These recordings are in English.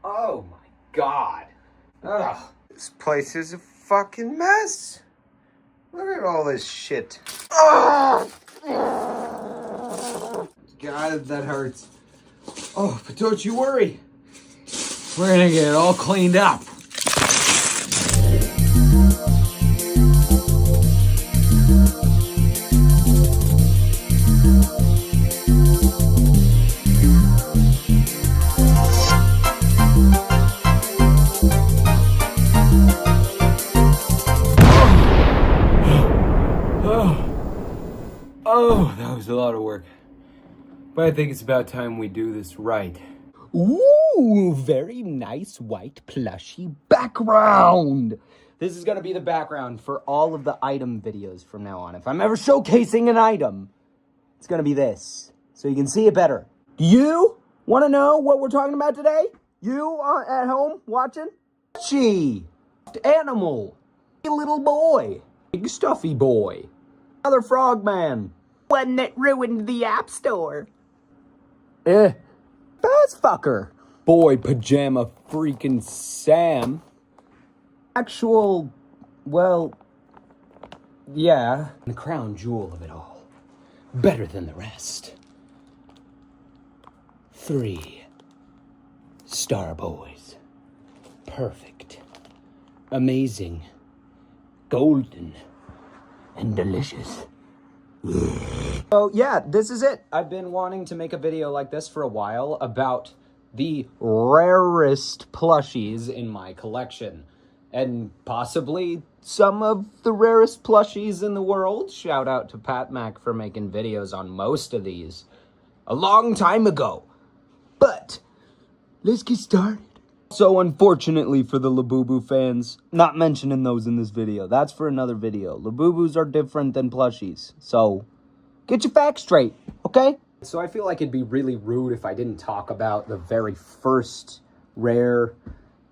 Oh my god. Ugh. This place is a fucking mess. Look at all this shit. Oh! God, that hurts. Oh, but don't you worry. We're gonna get it all cleaned up. Oh, that was a lot of work. But I think it's about time we do this right. Ooh, very nice white plushie background. This is gonna be the background for all of the item videos from now on. If I'm ever showcasing an item, it's gonna be this, so you can see it better. Do you wanna know what we're talking about today? You at home watching? Plushie, animal, a little boy, big stuffy boy, another frogman. One that ruined the App Store. Bass fucker. Boy pajama freaking Sam. Actual, well, yeah. The crown jewel of it all. Better than the rest. 3 star boys. Perfect. Amazing. Golden. And delicious. So yeah, this is it. I've been wanting to make a video like this for a while about the rarest plushies in my collection. And possibly some of the rarest plushies in the world. Shout out to Pat Mac for making videos on most of these a long time ago. But let's get started. So unfortunately for the Labubu fans, not mentioning those in this video. That's for another video. Labubus are different than plushies. So get your facts straight, okay? So I feel like it'd be really rude if I didn't talk about the very first rare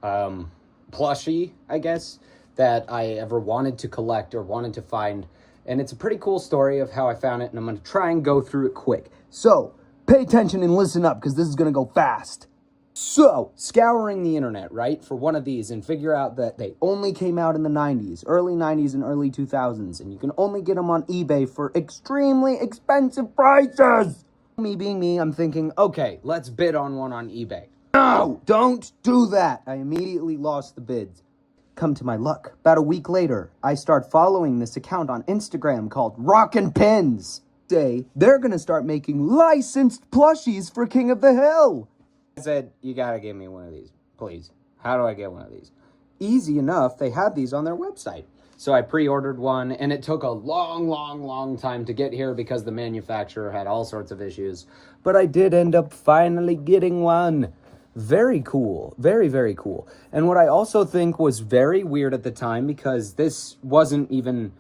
plushie, I guess, that I ever wanted to collect or wanted to find. And it's a pretty cool story of how I found it, and I'm going to try and go through it quick. So pay attention and listen up, because this is going to go fast. So, scouring the internet, right, for one of these and figure out that they only came out in the 90s, early 90s and early 2000s, and you can only get them on eBay for extremely expensive prices. Me being me, I'm thinking, okay, let's bid on one on eBay. No, don't do that. I immediately lost the bids. Come to my luck. About a week later, I start following this account on Instagram called Rockin' Pins. They're gonna start making licensed plushies for King of the Hill. I said, you gotta give me one of these, please. How do I get one of these? Easy enough, they had these on their website. So I pre-ordered one, and it took a long time to get here because the manufacturer had all sorts of issues. But I did end up finally getting one. Very cool. Very cool. And what I also think was very weird at the time, because this wasn't even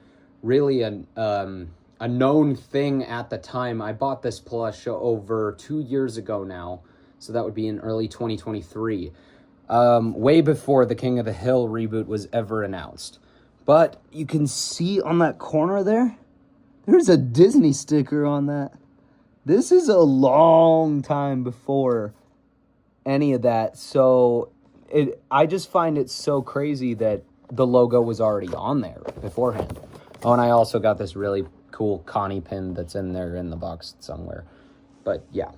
really a known thing at the time. I bought this plush over 2 years ago now. So that would be in early 2023, way before the King of the Hill reboot was ever announced. But you can see on that corner there, there's a Disney sticker on that. This is a long time before any of that. So I just find it so crazy that the logo was already on there beforehand. Oh, and I also got this really cool Connie pin that's in there in the box somewhere. But yeah.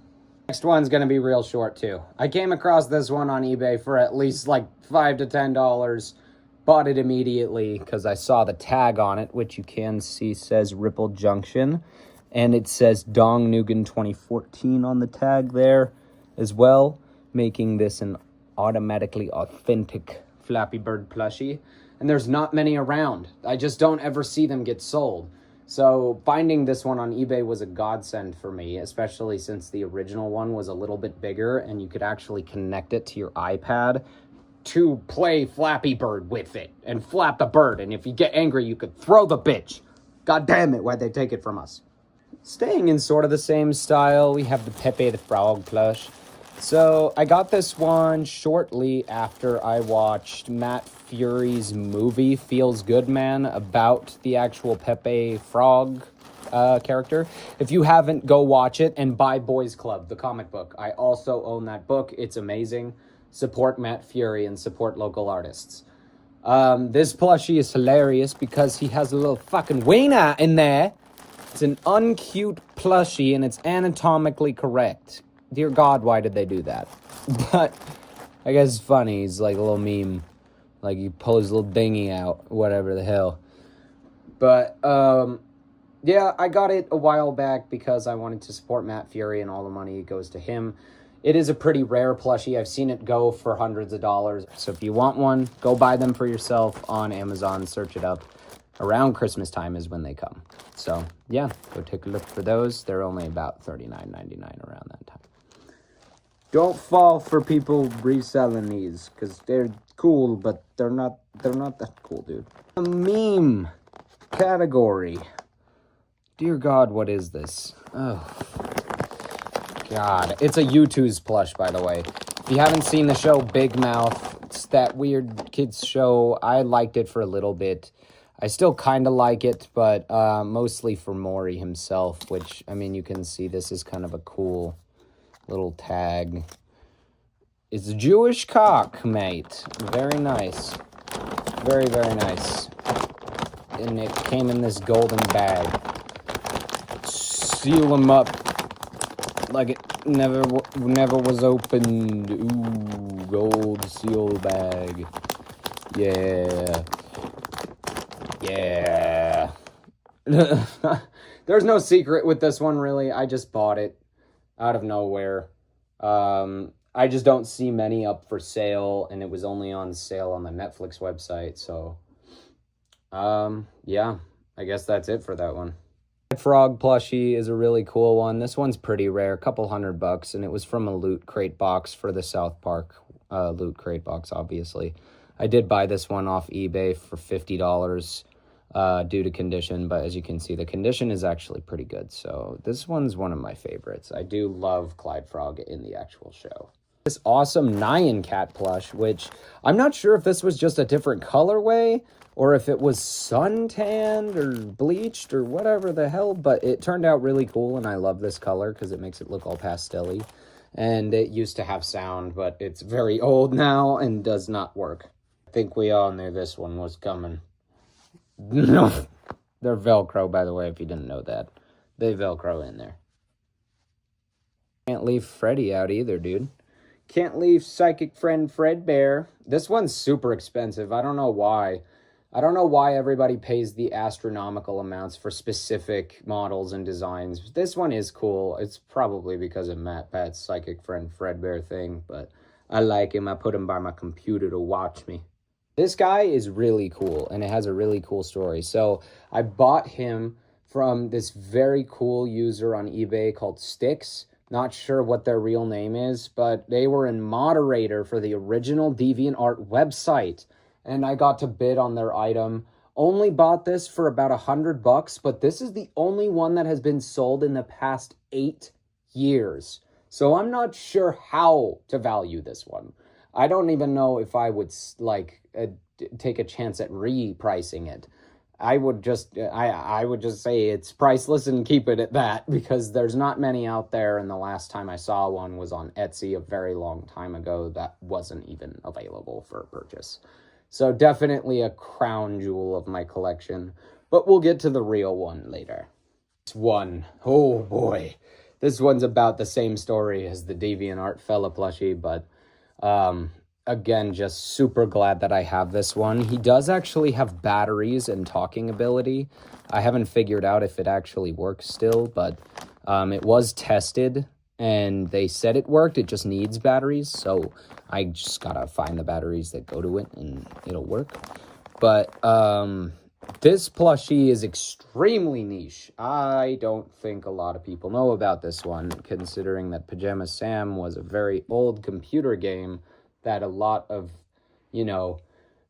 Next one's gonna be real short too. I came across this one on eBay for at least like $5 to $10. Bought it immediately because I saw the tag on it, which you can see says Ripple Junction. And it says Dong Nugan 2014 on the tag there as well, making this an automatically authentic Flappy Bird plushie. And there's not many around. I just don't ever see them get sold. So finding this one on eBay was a godsend for me, especially since the original one was a little bit bigger and you could actually connect it to your iPad to play Flappy Bird with it and flap the bird. And if you get angry, you could throw the bitch. God damn it, why'd they take it from us? Staying in sort of the same style, we have the Pepe the Frog plush. So I got this one shortly after I watched Matt Fury's movie Feels Good Man about the actual Pepe Frog character. If you haven't, go watch it and buy Boys Club, the comic book. I also own that book. It's amazing. Support Matt Fury and support local artists. This plushie is hilarious because he has a little fucking wiener in there. It's an uncute plushie and it's anatomically correct. Dear God, why did they do that? But I guess it's funny. He's like a little meme. Like you pull his little dinghy out, whatever the hell. But, yeah, I got it a while back because I wanted to support Matt Fury and all the money goes to him. It is a pretty rare plushie. I've seen it go for hundreds of dollars. So if you want one, go buy them for yourself on Amazon. Search it up. Around Christmas time is when they come. So, yeah, go take a look for those. They're only about $39.99 around that time. Don't fall for people reselling these because they're cool, but they're not that cool, dude. A meme category. Dear God, what is this? Oh, God. It's a U2's plush, by the way. If you haven't seen the show Big Mouth, it's that weird kids show. I liked it for a little bit. I still kind of like it, but mostly for Maury himself, which, I mean, you can see this is kind of a cool little tag. It's a Jewish cock, mate. Very nice. Very, very nice. And it came in this golden bag. Seal them up like it never was opened. Ooh, gold seal bag. Yeah. Yeah. There's no secret with this one, really. I just bought it out of nowhere. I just don't see many up for sale, and it was only on sale on the Netflix website, so... yeah, I guess that's it for that one. Frog plushie is a really cool one. This one's pretty rare, a couple $100, and it was from a Loot Crate box for the South Park Loot Crate box, obviously. I did buy this one off eBay for $50 due to condition, but as you can see, the condition is actually pretty good, so this one's one of my favorites. I do love Clyde Frog in the actual show. This awesome Nyan Cat plush, which I'm not sure if this was just a different colorway, or if it was suntanned or bleached or whatever the hell, but it turned out really cool, and I love this color because it makes it look all pastel-y. And it used to have sound, but it's very old now and does not work. I think we all knew this one was coming. No, they're Velcro, by the way, if you didn't know that. They Velcro in there. Can't leave Freddy out either, dude. Can't leave Psychic Friend Fredbear. This one's super expensive. I don't know why. I don't know why everybody pays the astronomical amounts for specific models and designs. This one is cool. It's probably because of Matt Pat's Psychic Friend Fredbear thing, but I like him. I put him by my computer to watch me. This guy is really cool, and it has a really cool story. So I bought him from this very cool user on eBay called Styx. Not sure what their real name is, but they were in moderator for the original DeviantArt website. And I got to bid on their item. Only bought this for about $100, but this is the only one that has been sold in the past 8 years. So I'm not sure how to value this one. I don't even know if I would take a chance at repricing it. I would just say it's priceless and keep it at that, because there's not many out there, and the last time I saw one was on Etsy a very long time ago that wasn't even available for purchase. So definitely a crown jewel of my collection, but we'll get to the real one later. This one, oh boy, this one's about the same story as the DeviantArt fella plushie, but again, just super glad that I have this one. He does actually have batteries and talking ability. I haven't figured out if it actually works still, but it was tested and they said it worked. It just needs batteries, so I just gotta find the batteries that go to it and it'll work. But this plushie is extremely niche. I don't think a lot of people know about this one, considering that Pajama Sam was a very old computer game that a lot of, you know,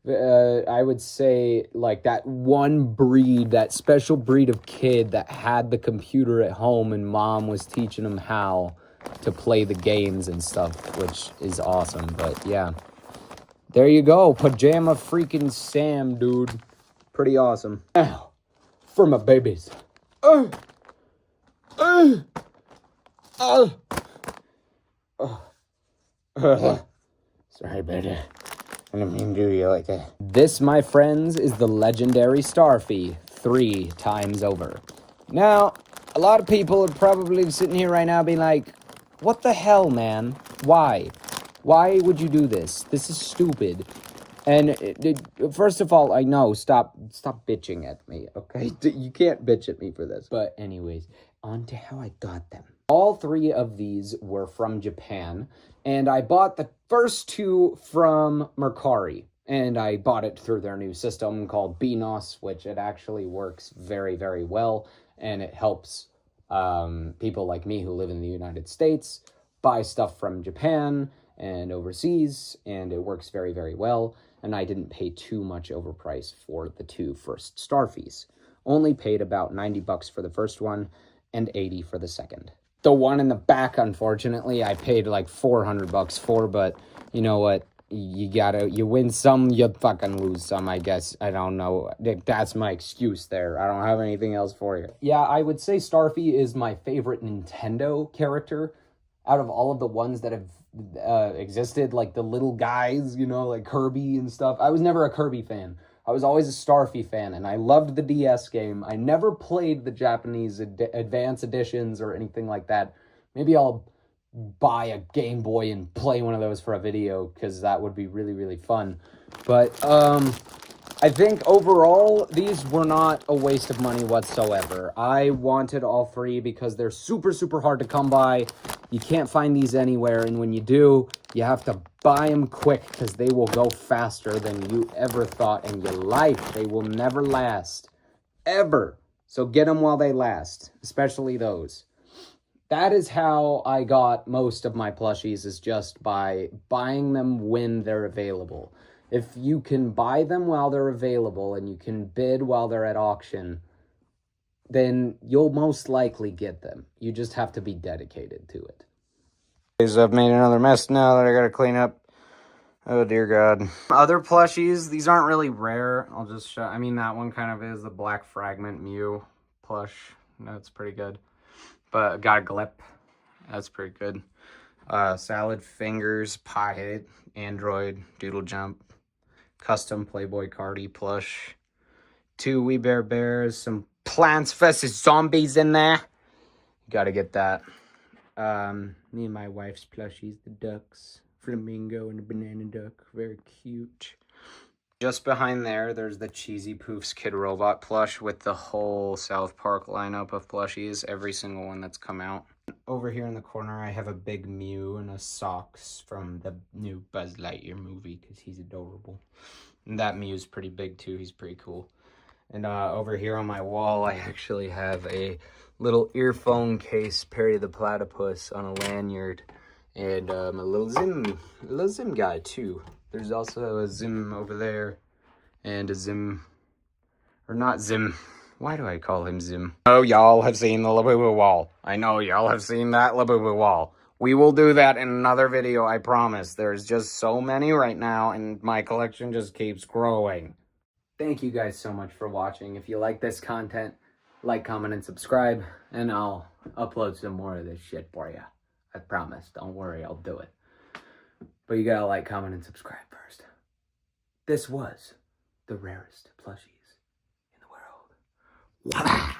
I would say like that one breed, that special breed of kid that had the computer at home and mom was teaching them how to play the games and stuff, which is awesome. But yeah, there you go. Pajama freaking Sam, dude. Pretty awesome. Now, for my babies. Sorry, baby. I didn't mean to do you like that. This, my friends, is the legendary Starfy 3 times over. Now, a lot of people are probably sitting here right now being like, what the hell, man? Why? Why would you do this? This is stupid. And first of all, I know, stop bitching at me, okay? You can't bitch at me for this. But anyways, on to how I got them. All 3 of these were from Japan, and I bought the first 2 from Mercari. And I bought it through their new system called BNOS, which it actually works very, very well. And it helps people like me who live in the United States buy stuff from Japan and overseas, and it works very, very well. And I didn't pay too much overpriced for the 2 first Starfies. Only paid about 90 bucks for the first one and 80 for the second. The one in the back, unfortunately, I paid like 400 bucks for, but you know what? You win some, you fucking lose some, I guess. I don't know. That's my excuse there. I don't have anything else for you. Yeah, I would say Starfy is my favorite Nintendo character out of all of the ones that have existed, like the little guys, you know, like Kirby and stuff. I was never a Kirby fan. I was always a Starfy fan, and I loved the DS game. I never played the Japanese advance editions or anything like that. Maybe I'll buy a Game Boy and play one of those for a video, because that would be really, really fun. But I think overall, these were not a waste of money whatsoever. I wanted all 3 because they're super, super hard to come by. You can't find these anywhere, and when you do, you have to buy them quick because they will go faster than you ever thought in your life. They will never last. Ever. So get them while they last, especially those. That is how I got most of my plushies, is just by buying them when they're available. If you can buy them while they're available and you can bid while they're at auction, then you'll most likely get them. You just have to be dedicated to it. I've made another mess now that I gotta clean up. Oh, dear God. Other plushies, these aren't really rare. I'll just show, I mean, that one kind of is the Black Fragment Mew plush. That's pretty good. But got a Glip. That's pretty good. Salad Fingers, Pothead, Android, Doodle Jump, Custom Playboy Cardi plush, 2 We Bare Bears, some Plants vs. Zombies in there. Gotta get that. Me and my wife's plushies, the ducks, Flamingo and the banana duck, very cute. Just behind there, there's the Cheesy Poofs Kid Robot plush with the whole South Park lineup of plushies, every single one that's come out. Over here in the corner, I have a big Mew and a Socks from the new Buzz Lightyear movie, because he's adorable. And that Mew's pretty big too, he's pretty cool. And over here on my wall, I actually have a little earphone case, Perry the Platypus, on a lanyard. And a little Zim guy too. There's also a Zim over there, and a Zim, or not Zim. Why do I call him Zim? Oh, y'all have seen the Labubu wall. I know y'all have seen that Labubu wall. We will do that in another video, I promise. There's just so many right now, and my collection just keeps growing. Thank you guys so much for watching. If you like this content, like, comment, and subscribe, and I'll upload some more of this shit for you. I promise. Don't worry, I'll do it. But you gotta like, comment, and subscribe first. This was the rarest plushies in the world. Wow.